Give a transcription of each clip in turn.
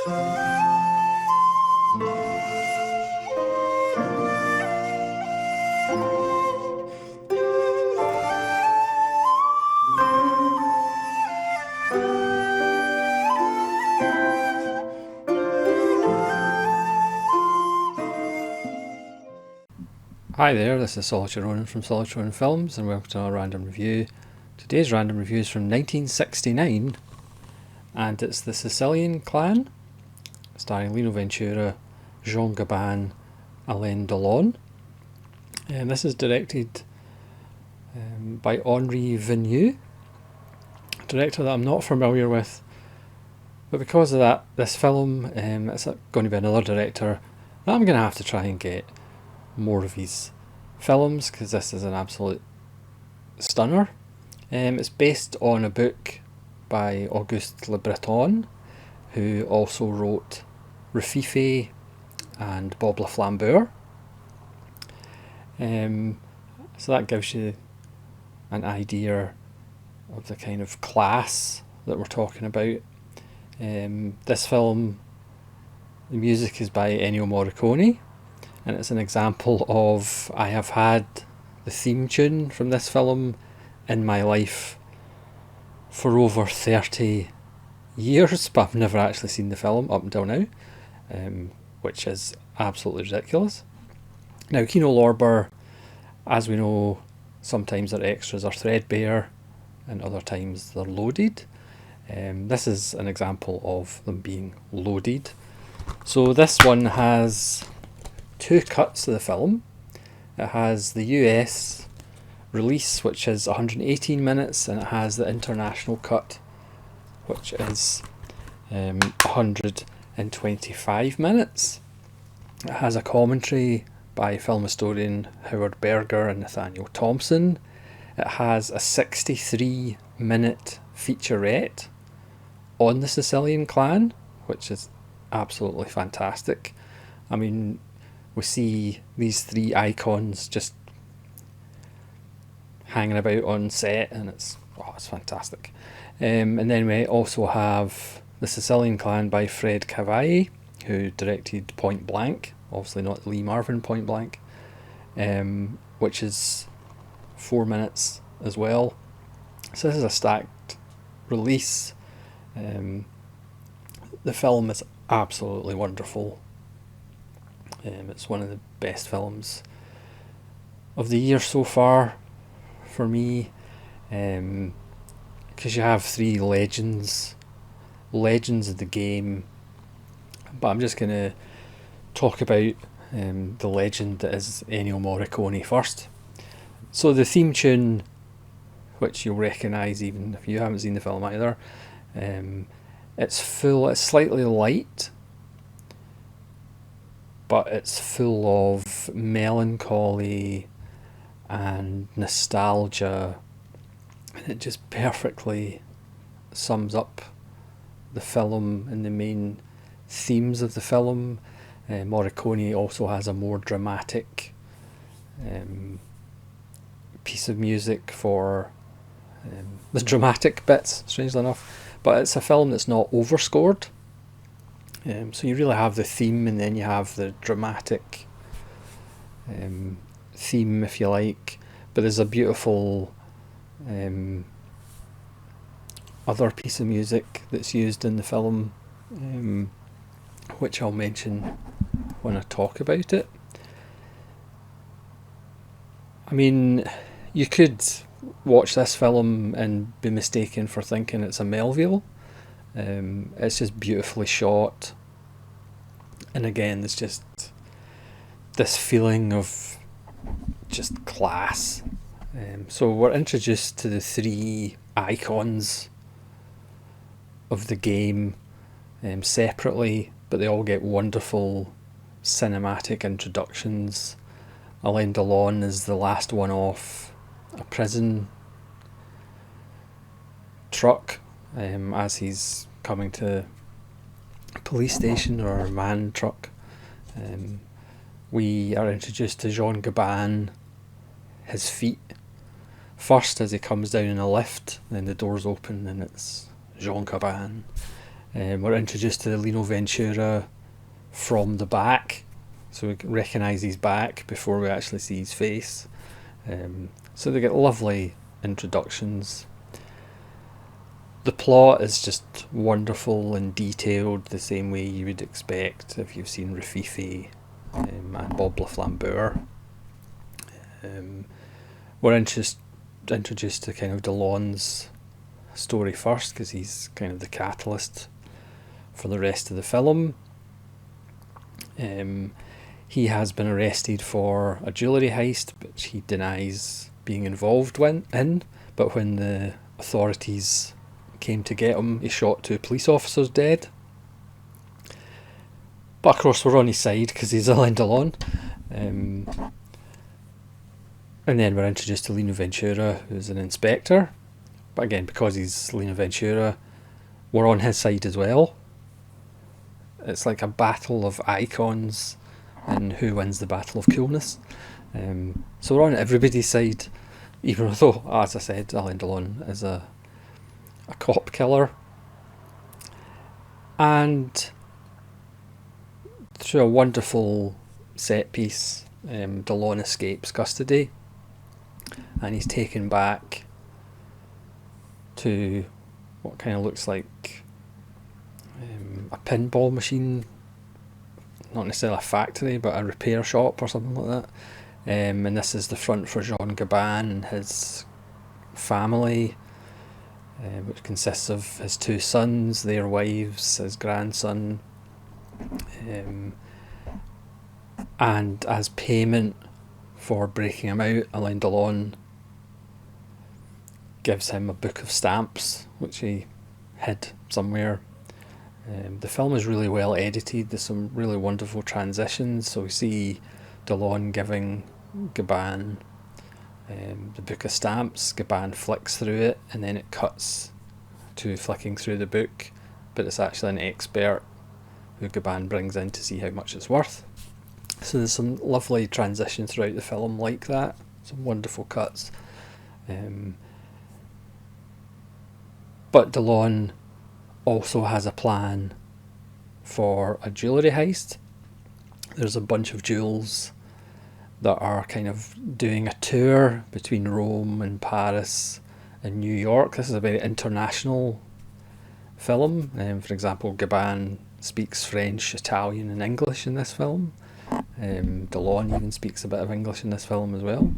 Hi there, this is Solitary Ronan from Solitary Ronan Films, and welcome to our random review. Today's random review is from 1969, and it's The Sicilian Clan, starring Lino Ventura, Jean Gabin, Alain Delon. And this is directed by Henri Vigneault, a director that I'm not familiar with, but because of that, this film, it's going to be another director that I'm going to have to try and get more of his films, because this is an absolute stunner. It's based on a book by Auguste Le Breton, who also wrote Rififi and Bob La Flambeur. So that gives you an idea of the kind of class that we're talking about. This film, the music is by Ennio Morricone, and it's an example of, I have had the theme tune from this film in my life for over 30 years, but I've never actually seen the film up until now, which is absolutely ridiculous. Now, Kino Lorber, as we know, sometimes their extras are threadbare and other times they're loaded. This is an example of them being loaded. So this one has two cuts of the film. It has the US release, which is 118 minutes, and it has the international cut, which is 125 minutes. It has a commentary by film historian Howard Berger and Nathaniel Thompson. It has a 63-minute featurette on the Sicilian Clan, which is absolutely fantastic. I mean, we see these three icons just hanging about on set, and it's fantastic. And then we also have The Sicilian Clan by Fred Cavai, who directed Point Blank, obviously not Lee Marvin Point Blank, which is 4 minutes as well. So this is a stacked release. The film is absolutely wonderful. It's one of the best films of the year so far for me, because you have three legends of the game, but I'm just going to talk about the legend that is Ennio Morricone first. So the theme tune, which you'll recognise even if you haven't seen the film either, it's slightly light, but it's full of melancholy and nostalgia, and it just perfectly sums up the film and the main themes of the film. Morricone also has a more dramatic piece of music for the dramatic bits, strangely enough, but it's a film that's not overscored. So you really have the theme, and then you have the dramatic theme, if you like, but there's a beautiful other piece of music that's used in the film, which I'll mention when I talk about it. I mean, you could watch this film and be mistaken for thinking it's a Melville. It's just beautifully shot, and again, there's just this feeling of just class. So we're introduced to the three icons of the game separately, but they all get wonderful cinematic introductions. Alain Delon is the last one off a prison truck as he's coming to a police station, or a man truck. We are introduced to Jean Gabin, his feet first as he comes down in a lift, then the doors open and it's Jean Gabin. We're introduced to Lino Ventura from the back, so we recognise his back before we actually see his face. So they get lovely introductions. The plot is just wonderful and detailed, the same way you would expect if you've seen Rififi and Bob Le Flambeur. We're introduced to kind of Delon's story first, because he's kind of the catalyst for the rest of the film. He has been arrested for a jewellery heist, which he denies being involved in, but when the authorities came to get him, he shot 2 police officers dead. But of course we're on his side because he's Alain Delon. And then we're introduced to Lino Ventura, who's an inspector. But again, because he's Lino Ventura, we're on his side as well. It's like a battle of icons and who wins the battle of coolness. So we're on everybody's side, even though, as I said, Alain Delon is a cop killer. And through a wonderful set piece, Delon escapes custody and he's taken back to what kind of looks like a pinball machine, not necessarily a factory, but a repair shop or something like that. And this is the front for Jean Gabin and his family, which consists of his 2 sons, their wives, his grandson. And as payment for breaking him out, Alain Delon gives him a book of stamps, which he hid somewhere. The film is really well edited. There's some really wonderful transitions. So we see Delon giving Gabin the book of stamps. Gabin flicks through it, and then it cuts to flicking through the book, but it's actually an expert who Gabin brings in to see how much it's worth. So there's some lovely transitions throughout the film like that, some wonderful cuts. But Delon also has a plan for a jewellery heist. There's a bunch of jewels that are kind of doing a tour between Rome and Paris and New York. This is a very international film. For example, Gabin speaks French, Italian and English in this film. Delon even speaks a bit of English in this film as well.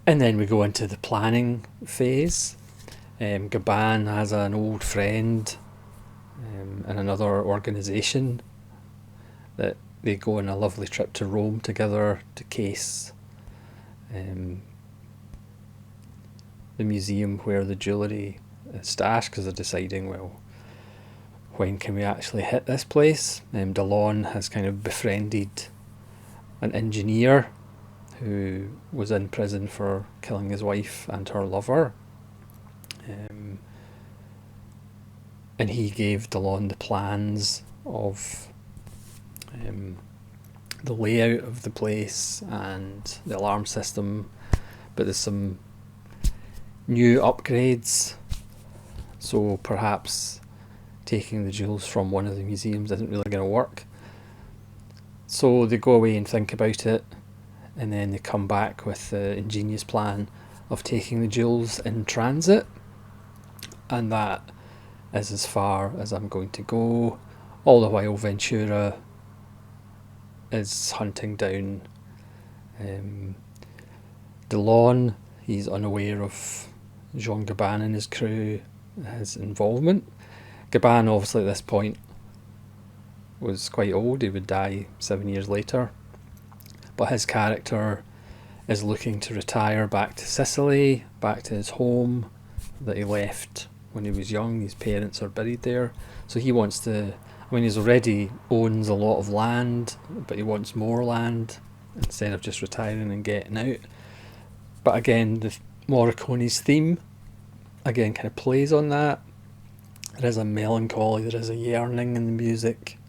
And then we go into the planning phase. Gabin has an old friend in another organisation that they go on a lovely trip to Rome together to case the museum where the jewellery is stashed, because they're deciding, well, when can we actually hit this place? Delon has kind of befriended an engineer who was in prison for killing his wife and her lover. And he gave Delon the plans of the layout of the place and the alarm system, but there's some new upgrades, so perhaps taking the jewels from one of the museums isn't really going to work. So they go away and think about it, and then they come back with the ingenious plan of taking the jewels in transit, and that is as far as I'm going to go. All the while Ventura is hunting down Delon. He's unaware of Jean Gabin and his crew, his involvement. Gabin obviously at this point was quite old, he would die 7 years later, but his character is looking to retire back to Sicily, back to his home that he left when he was young. His parents are buried there, so he wants to, I mean, he's already owns a lot of land, but he wants more land instead of just retiring and getting out. But again, the Morricone's theme again kind of plays on that. There is a melancholy, there is a yearning in the music,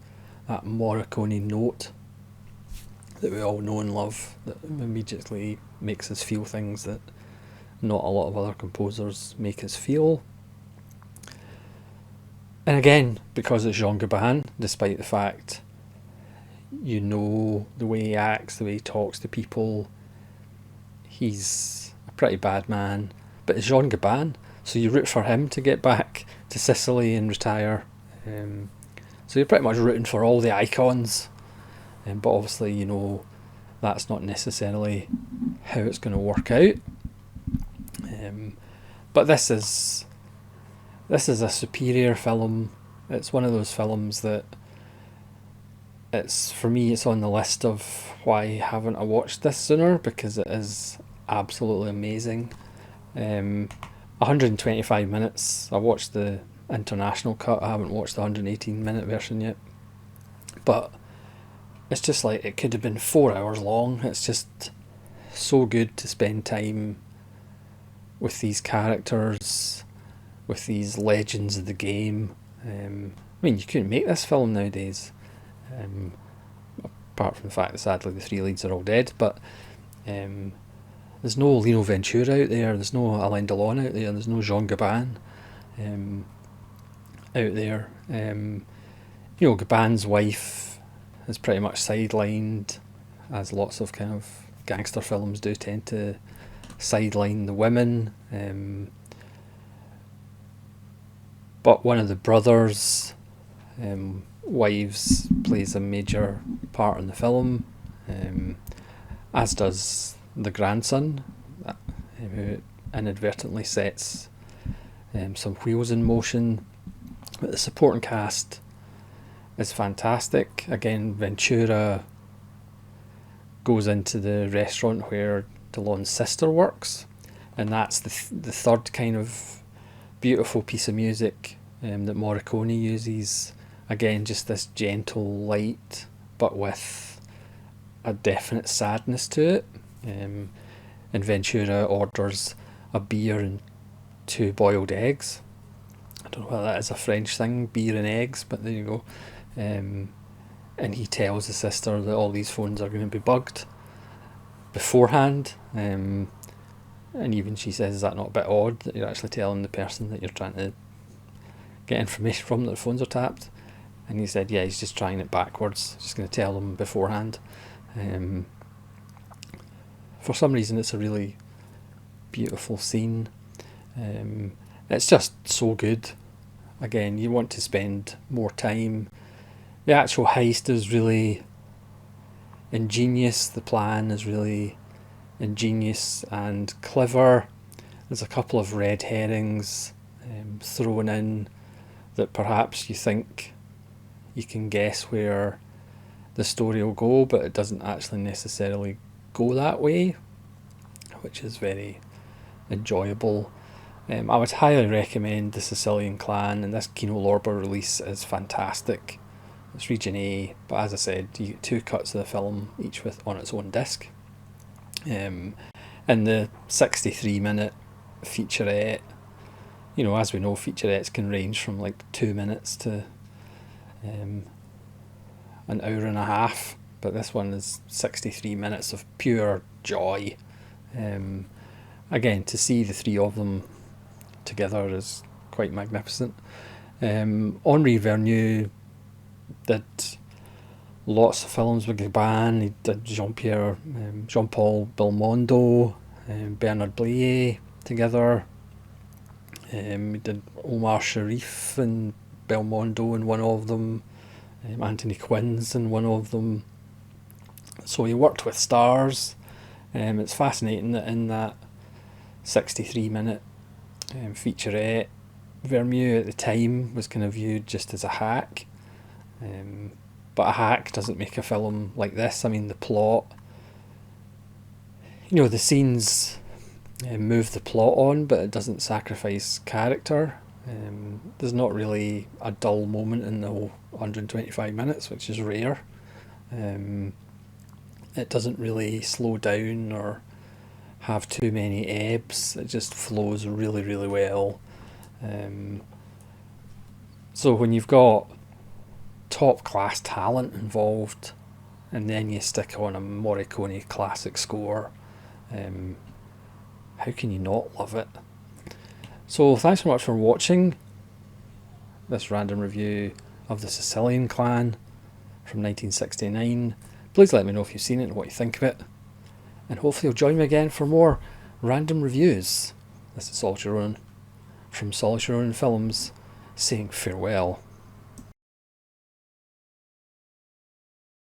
that Morricone note that we all know and love, that immediately makes us feel things that not a lot of other composers make us feel. And again, because it's Jean Gabin, despite the fact you know the way he acts, the way he talks to people, he's a pretty bad man. But it's Jean Gabin, so you root for him to get back to Sicily and retire. So you're pretty much rooting for all the icons. But obviously, you know, that's not necessarily how it's going to work out. But this is a superior film. It's one of those films that for me it's on the list of why haven't I watched this sooner, because it is absolutely amazing. 125 minutes. I watched the international cut. I haven't watched the 118-minute version yet. But it's just like it could have been 4 hours long. It's just so good to spend time with these characters, with these legends of the game. I mean, you couldn't make this film nowadays, apart from the fact that sadly the three leads are all dead. But there's no Lino Ventura out there, there's no Alain Delon out there, there's no Jean Gabin out there. You know, Gabin's wife is pretty much sidelined, as lots of kind of gangster films do tend to sideline the women. But one of the brothers' wives plays a major part in the film, as does the grandson, who inadvertently sets some wheels in motion. But the supporting cast is fantastic. Again, Ventura goes into the restaurant where Delon's sister works, and that's the third kind of beautiful piece of music that Morricone uses. Again, just this gentle light, but with a definite sadness to it. And Ventura orders a beer and 2 boiled eggs. I don't know whether that is a French thing, beer and eggs, but there you go. And he tells the sister that all these phones are going to be bugged beforehand. And even she says, is that not a bit odd that you're actually telling the person that you're trying to get information from that the phones are tapped? And he said, yeah, he's just trying it backwards. Just going to tell them beforehand. For some reason, it's a really beautiful scene. It's just so good. Again, you want to spend more time. The actual heist is really ingenious. The plan is really ingenious and clever. There's a couple of red herrings thrown in that perhaps you think you can guess where the story will go, but it doesn't actually necessarily go that way, which is very enjoyable. I would highly recommend The Sicilian Clan, and this Kino Lorber release is fantastic. It's Region A, but as I said, you get 2 cuts of the film, each on its own disc. And the 63-minute featurette, you know, as we know, featurettes can range from like 2 minutes to an hour and a half, but this one is 63 minutes of pure joy. Again, to see the 3 of them together is quite magnificent. Henri Vernieu did lots of films with Gabin. He did Jean-Paul Belmondo, Bernard Blier together. He did Omar Sharif and Belmondo in one of them. Anthony Quinn's in one of them. So he worked with stars. It's fascinating that in that 63-minute featurette, Vernieu at the time was kind of viewed just as a hack. But a hack doesn't make a film like this. I mean, the plot, you know, the scenes move the plot on, but it doesn't sacrifice character. There's not really a dull moment in the whole 125 minutes, which is rare. It doesn't really slow down or have too many ebbs. It just flows really, really well. So when you've got top class talent involved, and then you stick on a Morricone classic score, how can you not love it? So thanks so much for watching. this random review of the Sicilian Clan from 1969. Please let me know if you've seen it and what you think of it. And hopefully you'll join me again for more random reviews. This is Sol Sharon from Sol Sharon Films saying farewell.